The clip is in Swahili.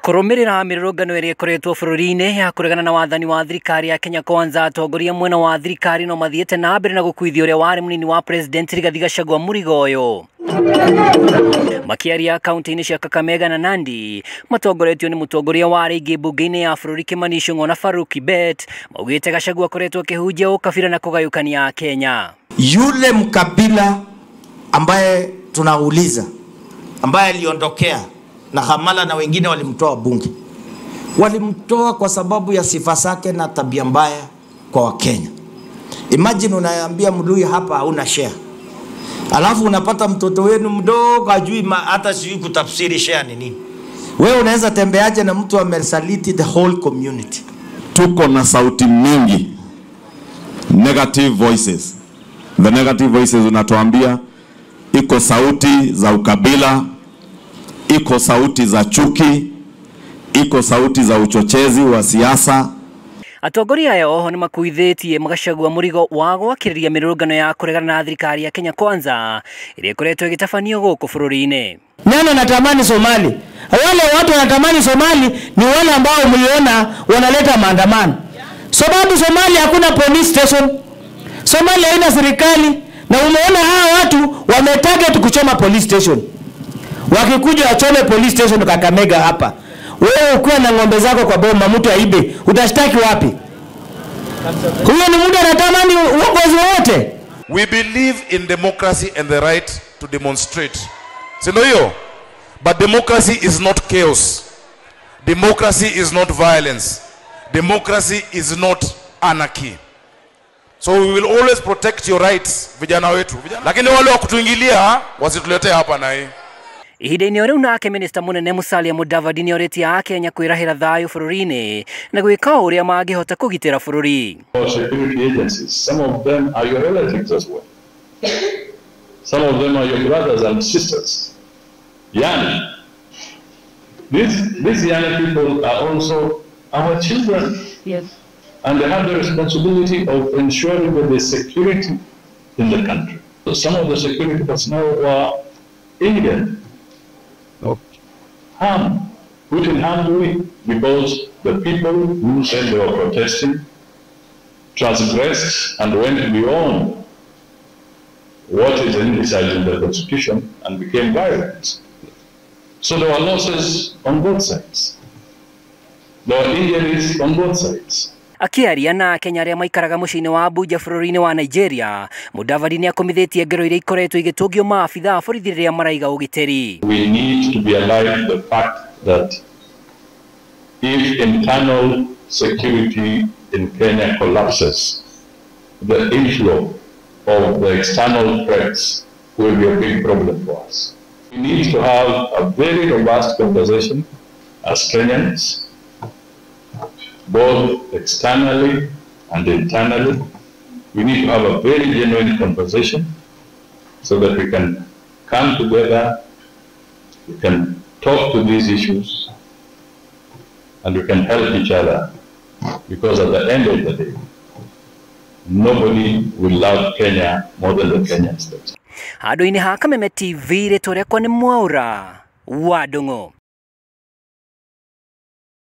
Kurumirira mirurungano iria ikoretwo bururi-ini ya kuregana na wathani wa thirikari ya Kenya Kwanza, atongoria mwena wa thirikari no mathiete na mbere na gukuithia uria wari munini wa president Rigathi Gachagua Murigoyo. Makiaria kaunti-ini cia Kakamega na Nandi matongoretio ni mutongoria wa rigi bunge-ini ya bururi Kimani Ichung'wa na Farouk Kibet maugite Gachagua akoretwo akihunjia ukabira na kugayukania Kenya. Yule mkabila ambaye tunauliza ambaye aliondokea na Hamala na wengine walimtoa bunge. Walimtoa kwa sababu ya sifa zake na tabia mbaya kwa Wakenya. Imagine unaambia Mlui hapa hauna share. Alafu unapata mtoto wenu mdogo ajui hata sijui kutafsiri share ni nini. Wewe unaweza tembeaje na mtu amesaliti the whole community? Tuko na sauti mingi. Negative voices. The negative voices unatuambia iko sauti za ukabila, iko sauti za chuki, iko sauti za uchochezi wa siasa. Atongoria aya ni makuithitie Gachagua Murigo wa gwakiriria mirurungano ya kuregana na thirikari ya Kenya Kwanza iria ikoretwo igitafanio guku bururi-ini. Nani anatamani Somali? Wale watu wanatamani Somali ni wale ambao mliona wanaleta maandamano. Sababu Somali hakuna police station. Somali haina serikali na umeona hawa watu wametarget kuchoma police station. Wakikuja wachome police station Kakamega hapa. Wewe ukiwa na ng'ombe zako kwa boma mtu aibe, utashtaki wapi? Huyo ni mtu anatamani uongozi wote. We believe in democracy and the right to demonstrate. Sio hiyo? But democracy is not chaos. Democracy is not violence. Democracy is not anarchy. So we will always protect your rights, vijana wetu. Lakini wale wa kutuingilia wasituletee hapa na hii. Ihinda-ini riu nake Minister munene Musalia Mudavadi ni oritie Kenya kwirahira thayu bururi-ini na gwika uria mangihota kugitira bururi. Security agencies, some of them are your relatives as well. Some of them are your brothers and sisters. Young. These young people are also our children. Yes. And they have the responsibility of ensuring that there's security in the country. So some of the security personnel were injured, harmed, put in harm's way because the people who said they were protesting transgressed and went beyond what is envisaged in the Constitution and became violent. So there were losses on both sides. There were injuries on both sides. Akiaria na Kenya aria maikaraga muciini wa Abuja bururi-ini wa Nigeria, Mudavadi ni akomithitie ngero iria ikoretwo igitungio maabitha borithi riria maraiga ugiteri. We need to be alive to the fact that if internal security in Kenya collapses, the inflow of the external threats will be a big problem for us. We need to have a very robust conversation as Kenyans, both externally and internally. We need to have a very genuine conversation so that we can come together, we can talk to these issues, and we can help each other. Because at the end of the day, nobody will love Kenya more than the Kenyan state. Handu-ini ha Kameme TV, ritwa riakwa ni Mwaura wa Ndung'u.